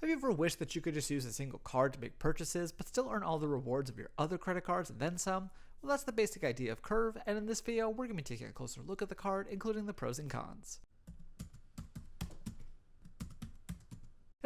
Have you ever wished that you could just use a single card to make purchases, but still earn all the rewards of your other credit cards and then some? Well, that's the basic idea of Curve, and in this video, we're going to be taking a closer look at the card, including the pros and cons.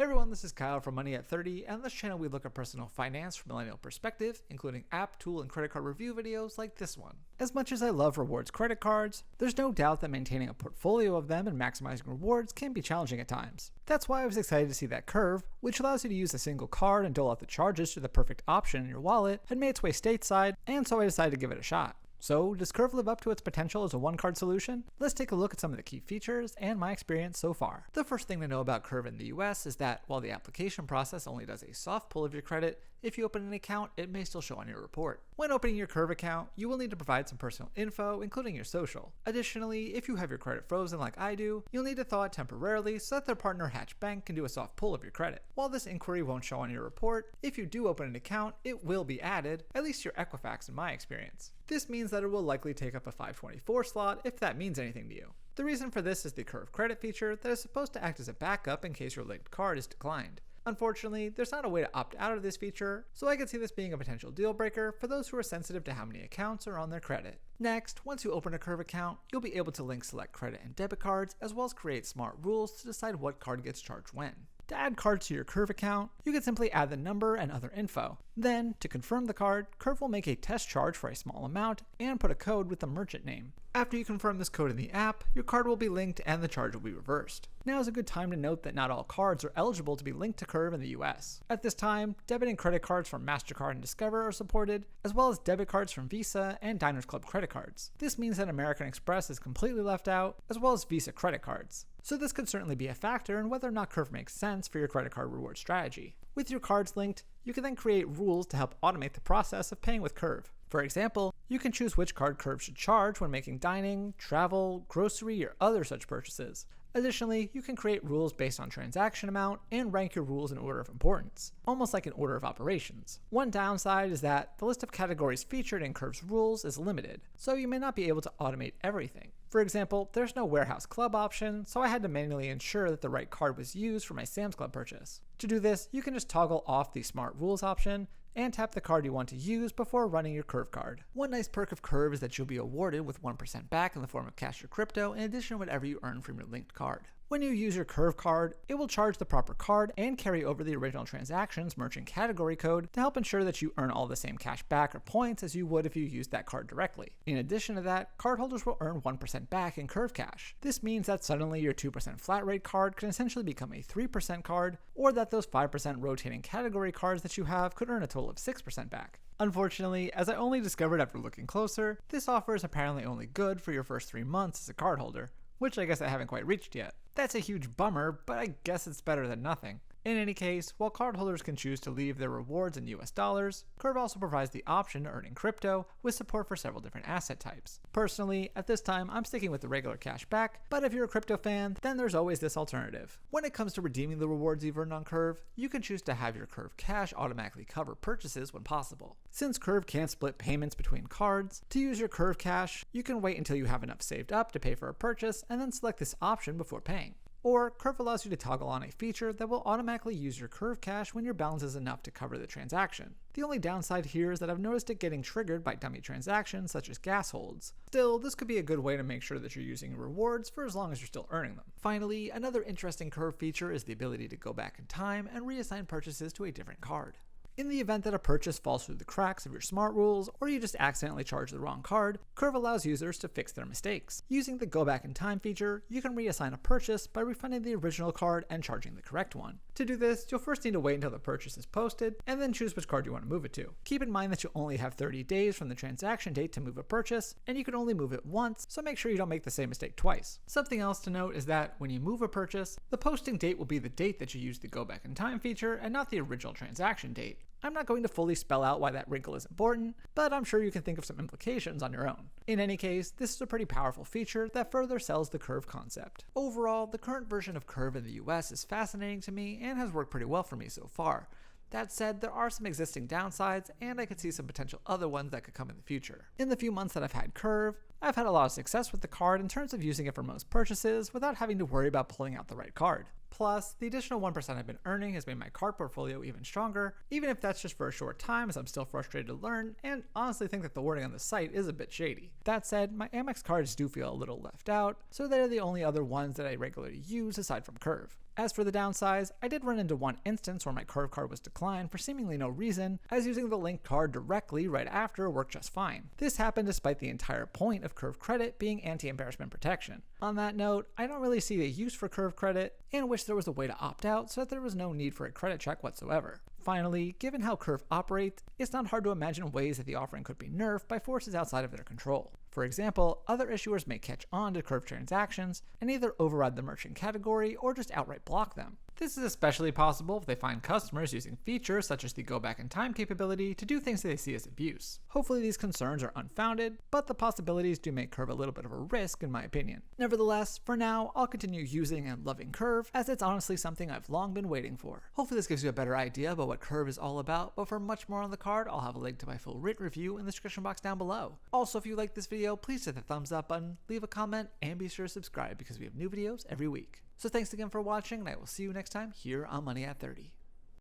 Hey everyone, this is Kyle from Money at 30, and on this channel we look at personal finance from a millennial perspective, including app, tool, and credit card review videos like this one. As much as I love rewards credit cards, there's no doubt that maintaining a portfolio of them and maximizing rewards can be challenging at times. That's why I was excited to see that Curve, which allows you to use a single card and dole out the charges to the perfect option in your wallet, had made its way stateside, and so I decided to give it a shot. So, does Curve live up to its potential as a one-card solution? Let's take a look at some of the key features and my experience so far. The first thing to know about Curve in the US is that while the application process only does a soft pull of your credit, if you open an account, it may still show on your report. When opening your Curve account, you will need to provide some personal info, including your social. Additionally, if you have your credit frozen like I do, you'll need to thaw it temporarily so that their partner Hatch Bank can do a soft pull of your credit. While this inquiry won't show on your report, if you do open an account, it will be added, at least your Equifax in my experience. This means that it will likely take up a 524 slot if that means anything to you. The reason for this is the Curve credit feature that is supposed to act as a backup in case your linked card is declined. Unfortunately, there's not a way to opt out of this feature, so I could see this being a potential deal breaker for those who are sensitive to how many accounts are on their credit. Next, once you open a Curve account, you'll be able to link select credit and debit cards, as well as create smart rules to decide what card gets charged when. To add cards to your Curve account, you can simply add the number and other info. Then, to confirm the card, Curve will make a test charge for a small amount and put a code with the merchant name. After you confirm this code in the app, your card will be linked and the charge will be reversed. Now is a good time to note that not all cards are eligible to be linked to Curve in the US. At this time, debit and credit cards from MasterCard and Discover are supported, as well as debit cards from Visa and Diners Club credit cards. This means that American Express is completely left out, as well as Visa credit cards. So this could certainly be a factor in whether or not Curve makes sense for your credit card reward strategy. With your cards linked, you can then create rules to help automate the process of paying with Curve. For example, you can choose which card Curve should charge when making dining, travel, grocery, or other such purchases. Additionally, you can create rules based on transaction amount and rank your rules in order of importance, almost like an order of operations. One downside is that the list of categories featured in Curve's rules is limited, so you may not be able to automate everything. For example, there's no warehouse club option, so I had to manually ensure that the right card was used for my Sam's Club purchase. To do this, you can just toggle off the Smart Rules option and tap the card you want to use before running your Curve card. One nice perk of Curve is that you'll be awarded with 1% back in the form of cash or crypto in addition to whatever you earn from your linked card. When you use your Curve card, it will charge the proper card and carry over the original transaction's merchant category code to help ensure that you earn all the same cash back or points as you would if you used that card directly. In addition to that, cardholders will earn 1% back in Curve cash. This means that suddenly your 2% flat rate card can essentially become a 3% card, or that those 5% rotating category cards that you have could earn a total of 6% back. Unfortunately, as I only discovered after looking closer, this offer is apparently only good for your first 3 months as a cardholder, which I guess I haven't quite reached yet. That's a huge bummer, but I guess it's better than nothing. In any case, while cardholders can choose to leave their rewards in US dollars, Curve also provides the option to earn in crypto with support for several different asset types. Personally, at this time, I'm sticking with the regular cash back, but if you're a crypto fan, then there's always this alternative. When it comes to redeeming the rewards you've earned on Curve, you can choose to have your Curve cash automatically cover purchases when possible. Since Curve can't split payments between cards, to use your Curve cash, you can wait until you have enough saved up to pay for a purchase and then select this option before paying. Or, Curve allows you to toggle on a feature that will automatically use your Curve cash when your balance is enough to cover the transaction. The only downside here is that I've noticed it getting triggered by dummy transactions such as gas holds. Still, this could be a good way to make sure that you're using rewards for as long as you're still earning them. Finally, another interesting Curve feature is the ability to go back in time and reassign purchases to a different card. In the event that a purchase falls through the cracks of your smart rules, or you just accidentally charge the wrong card, Curve allows users to fix their mistakes. Using the Go Back in Time feature, you can reassign a purchase by refunding the original card and charging the correct one. To do this, you'll first need to wait until the purchase is posted, and then choose which card you want to move it to. Keep in mind that you only have 30 days from the transaction date to move a purchase, and you can only move it once, so make sure you don't make the same mistake twice. Something else to note is that when you move a purchase, the posting date will be the date that you used the Go Back in Time feature and not the original transaction date. I'm not going to fully spell out why that wrinkle is important, but I'm sure you can think of some implications on your own. In any case, this is a pretty powerful feature that further sells the Curve concept. Overall, the current version of Curve in the US is fascinating to me and has worked pretty well for me so far. That said, there are some existing downsides, and I could see some potential other ones that could come in the future. In the few months that I've had Curve, I've had a lot of success with the card in terms of using it for most purchases without having to worry about pulling out the right card. Plus, the additional 1% I've been earning has made my card portfolio even stronger, even if that's just for a short time as I'm still frustrated to learn, and honestly think that the wording on the site is a bit shady. That said, my Amex cards do feel a little left out, so they're the only other ones that I regularly use aside from Curve. As for the downsides, I did run into one instance where my Curve card was declined for seemingly no reason, as using the linked card directly right after worked just fine. This happened despite the entire point of Curve credit being anti-embarrassment protection. On that note, I don't really see a use for Curve credit, and wish there was a way to opt out so that there was no need for a credit check whatsoever. Finally, given how Curve operates, it's not hard to imagine ways that the offering could be nerfed by forces outside of their control. For example, other issuers may catch on to Curve transactions and either override the merchant category or just outright block them. This is especially possible if they find customers using features such as the go back in time capability to do things that they see as abuse. Hopefully these concerns are unfounded, but the possibilities do make Curve a little bit of a risk in my opinion. Nevertheless, for now, I'll continue using and loving Curve, as it's honestly something I've long been waiting for. Hopefully this gives you a better idea about what Curve is all about, but for much more on the card, I'll have a link to my full written review in the description box down below. Also, if you like this video, please hit the thumbs up button, leave a comment, and be sure to subscribe because we have new videos every week. So thanks again for watching, and I will see you next time here on Money at 30.